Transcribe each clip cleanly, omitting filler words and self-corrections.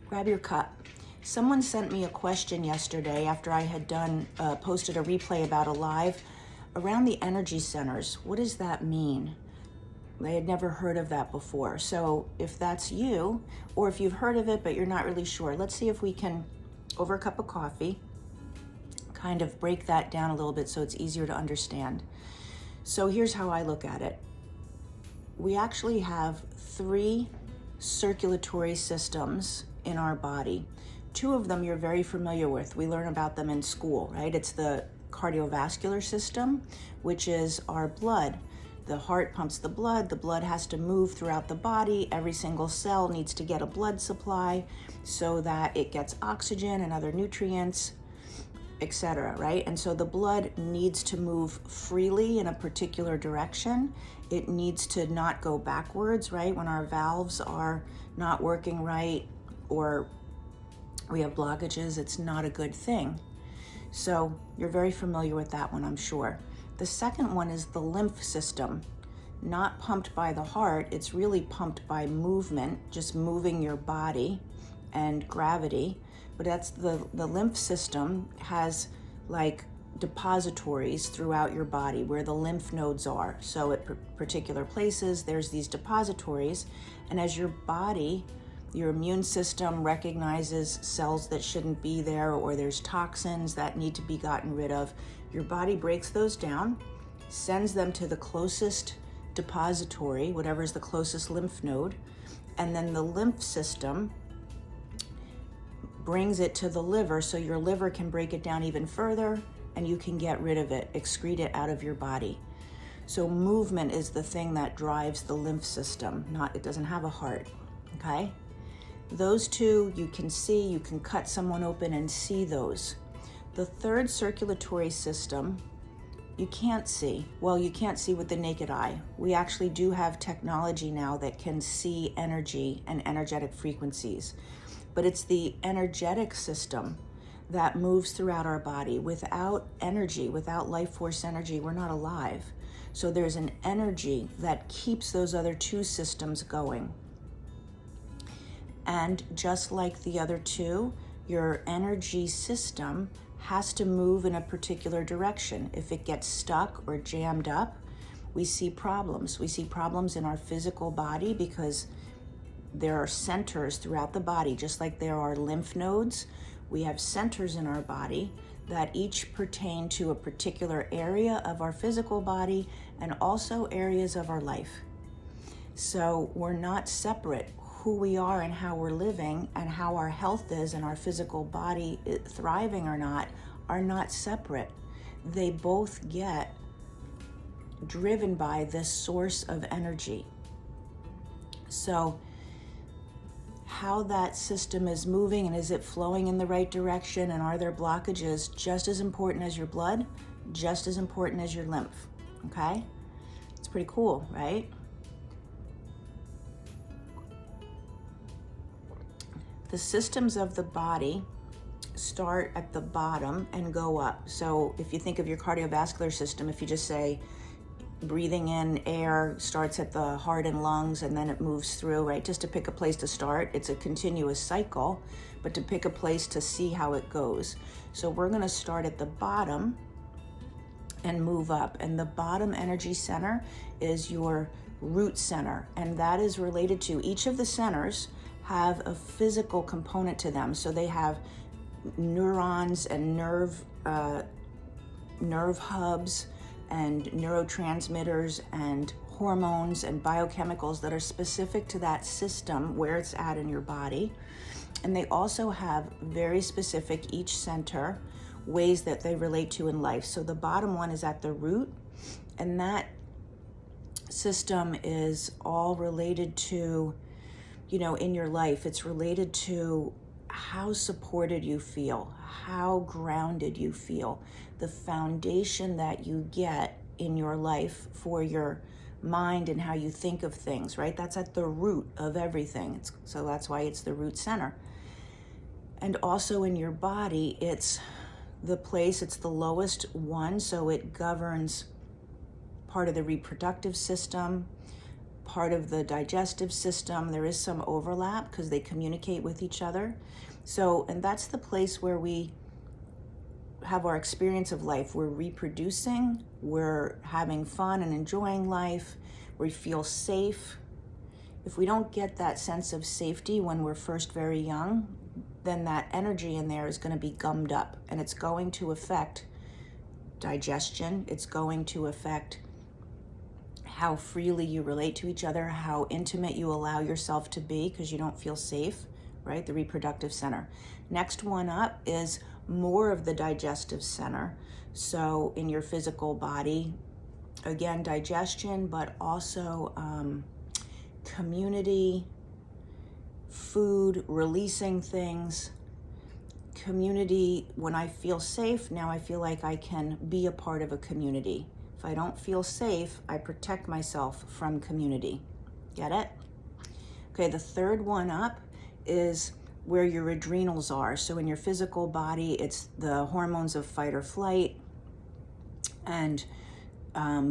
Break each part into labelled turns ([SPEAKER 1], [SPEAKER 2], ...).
[SPEAKER 1] Grab your cup. Someone sent me a question yesterday after I had posted a replay about a live around the energy centers. What does that mean? They had never heard of that before. So if that's you, or if you've heard of it but you're not really sure, let's see if we can, over a cup of coffee, kind of break that down a little bit so it's easier to understand. So here's how I look at it. We actually have 3 circulatory systems in our body. 2 of them you're very familiar with. We learn about them in school, right? It's the cardiovascular system, which is our blood. The heart pumps the blood has to move throughout the body. Every single cell needs to get a blood supply so that it gets oxygen and other nutrients, etc., right? And so the blood needs to move freely in a particular direction. It needs to not go backwards, right? When our valves are not working right or we have blockages, it's not a good thing. So you're very familiar with that one, I'm sure. The second one is the lymph system, not pumped by the heart. It's really pumped by movement, just moving your body and gravity. But that's the lymph system has like depositories throughout your body where the lymph nodes are. So at particular places, there's these depositories. And as your body, your immune system recognizes cells that shouldn't be there, or there's toxins that need to be gotten rid of, your body breaks those down, sends them to the closest depository, whatever is the closest lymph node, and then the lymph system brings it to the liver so your liver can break it down even further and you can get rid of it, excrete it out of your body. So movement is the thing that drives the lymph system, it doesn't have a heart, okay? Those 2 you can see, you can cut someone open and see those. The third circulatory system, you can't see. Well, you can't see with the naked eye. We actually do have technology now that can see energy and energetic frequencies. But it's the energetic system that moves throughout our body. Without energy, without life force energy, we're not alive. So there's an energy that keeps those other 2 systems going. And just like the other 2, your energy system has to move in a particular direction. If it gets stuck or jammed up, we see problems. We see problems in our physical body because there are centers throughout the body, just like there are lymph nodes. We have centers in our body that each pertain to a particular area of our physical body and also areas of our life. So we're not separate. Who we are and how we're living and how our health is and our physical body thriving or not are not separate. They both get driven by this source of energy. So how that system is moving and is it flowing in the right direction and are there blockages, just as important as your blood, just as important as your lymph, okay? It's pretty cool, right? The systems of the body start at the bottom and go up. So if you think of your cardiovascular system, if you just say breathing in air starts at the heart and lungs and then it moves through, right? Just to pick a place to start. It's a continuous cycle, but to pick a place to see how it goes. So we're going to start at the bottom and move up. And the bottom energy center is your root center. And that is related to each of the centers have a physical component to them. So they have neurons and nerve hubs and neurotransmitters and hormones and biochemicals that are specific to that system where it's at in your body. And they also have very specific, each center, ways that they relate to in life. So the bottom one is at the root, and that system is all related to, in your life, it's related to how supported you feel, how grounded you feel, the foundation that you get in your life for your mind and how you think of things, right? That's at the root of everything. So that's why it's the root center. And also in your body, it's the lowest one, so it governs part of the reproductive system, part of the digestive system. There is some overlap because they communicate with each other. So, and that's the place where we have our experience of life. We're reproducing, we're having fun and enjoying life, we feel safe. If we don't get that sense of safety when we're first very young, then that energy in there is going to be gummed up, and it's going to affect digestion. It's going to affect how freely you relate to each other, how intimate you allow yourself to be because you don't feel safe, right? The reproductive center. Next one up is more of the digestive center. So in your physical body, again, digestion, but also community, food, releasing things. Community, when I feel safe, now I feel like I can be a part of a community. If I don't feel safe, I protect myself from community. Get it? Okay, the third one up is where your adrenals are. So in your physical body, it's the hormones of fight or flight, and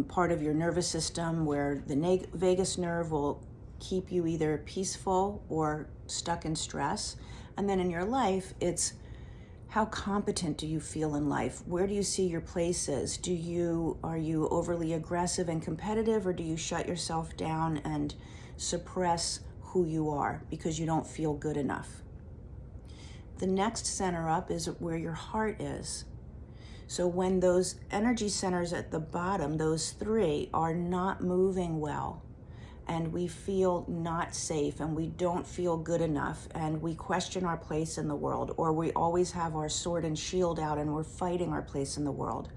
[SPEAKER 1] part of your nervous system where the vagus nerve will keep you either peaceful or stuck in stress. And then in your life, it's how competent do you feel in life? Where do you see your places? Are you overly aggressive and competitive, or do you shut yourself down and suppress who you are because you don't feel good enough? The next center up is where your heart is. So when those energy centers at the bottom, those three, are not moving well, and we feel not safe, and we don't feel good enough, and we question our place in the world, or we always have our sword and shield out and we're fighting our place in the world,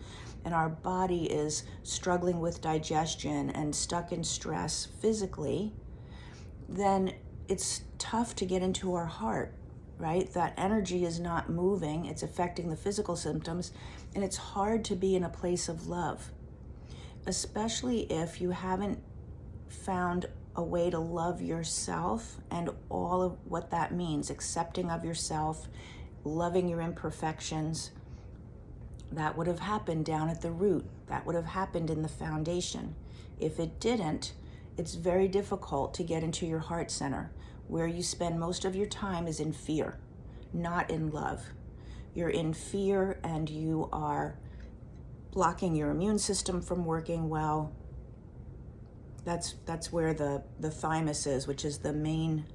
[SPEAKER 1] and our body is struggling with digestion and stuck in stress physically, then it's tough to get into our heart, right? That energy is not moving, it's affecting the physical symptoms, and it's hard to be in a place of love, especially if you haven't found a way to love yourself and all of what that means, accepting of yourself, loving your imperfections. That would have happened down at the root. That would have happened in the foundation. If it didn't, it's very difficult to get into your heart center. Where you spend most of your time is in fear, not in love. You're in fear and you are blocking your immune system from working well. That's where the thymus is, which is the main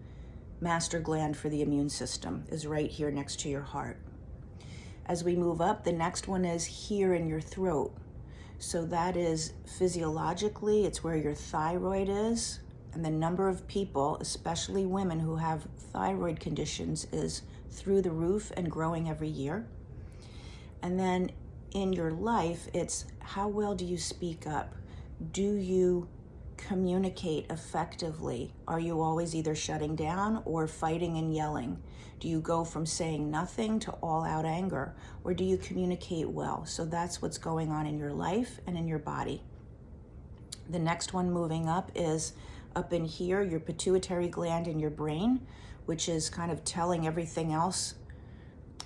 [SPEAKER 1] master gland for the immune system, is right here next to your heart. As we move up, the next one is here in your throat. So that is physiologically, it's where your thyroid is. And the number of people, especially women who have thyroid conditions, is through the roof and growing every year. And then in your life, it's how well do you speak up? Do you communicate effectively? Are you always either shutting down or fighting and yelling? Do you go from saying nothing to all out anger, or do you communicate well? So that's what's going on in your life and in your body. The next one moving up is up in here, your pituitary gland in your brain, which is kind of telling everything else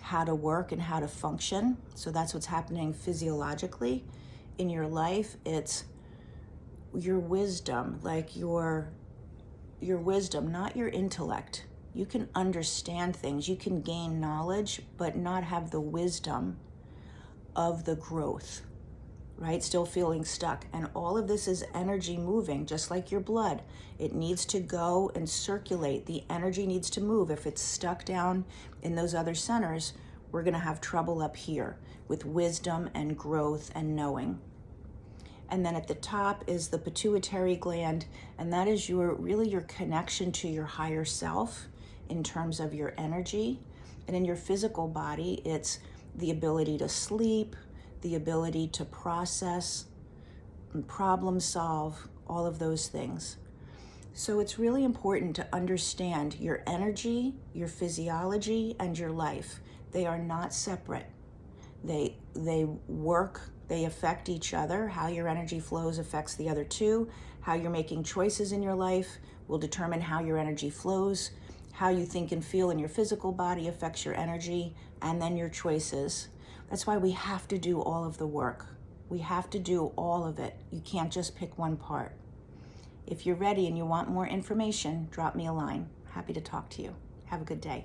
[SPEAKER 1] how to work and how to function. So that's what's happening physiologically in your life. It's your wisdom, like your wisdom, not your intellect. You can understand things, you can gain knowledge, but not have the wisdom of the growth, right? Still feeling stuck. And all of this is energy moving, just like your blood. It needs to go and circulate. The energy needs to move. If it's stuck down in those other centers, we're going to have trouble up here with wisdom and growth and knowing. And then at the top is the pituitary gland, and that is really your connection to your higher self in terms of your energy. And in your physical body, it's the ability to sleep, the ability to process and problem solve, all of those things. So it's really important to understand your energy, your physiology, and your life. They are not separate. They work, they affect each other. How your energy flows affects the other two. How you're making choices in your life will determine how your energy flows. How you think and feel in your physical body affects your energy, and then your choices. That's why we have to do all of the work. We have to do all of it. You can't just pick one part. If you're ready and you want more information, drop me a line. Happy to talk to you. Have a good day.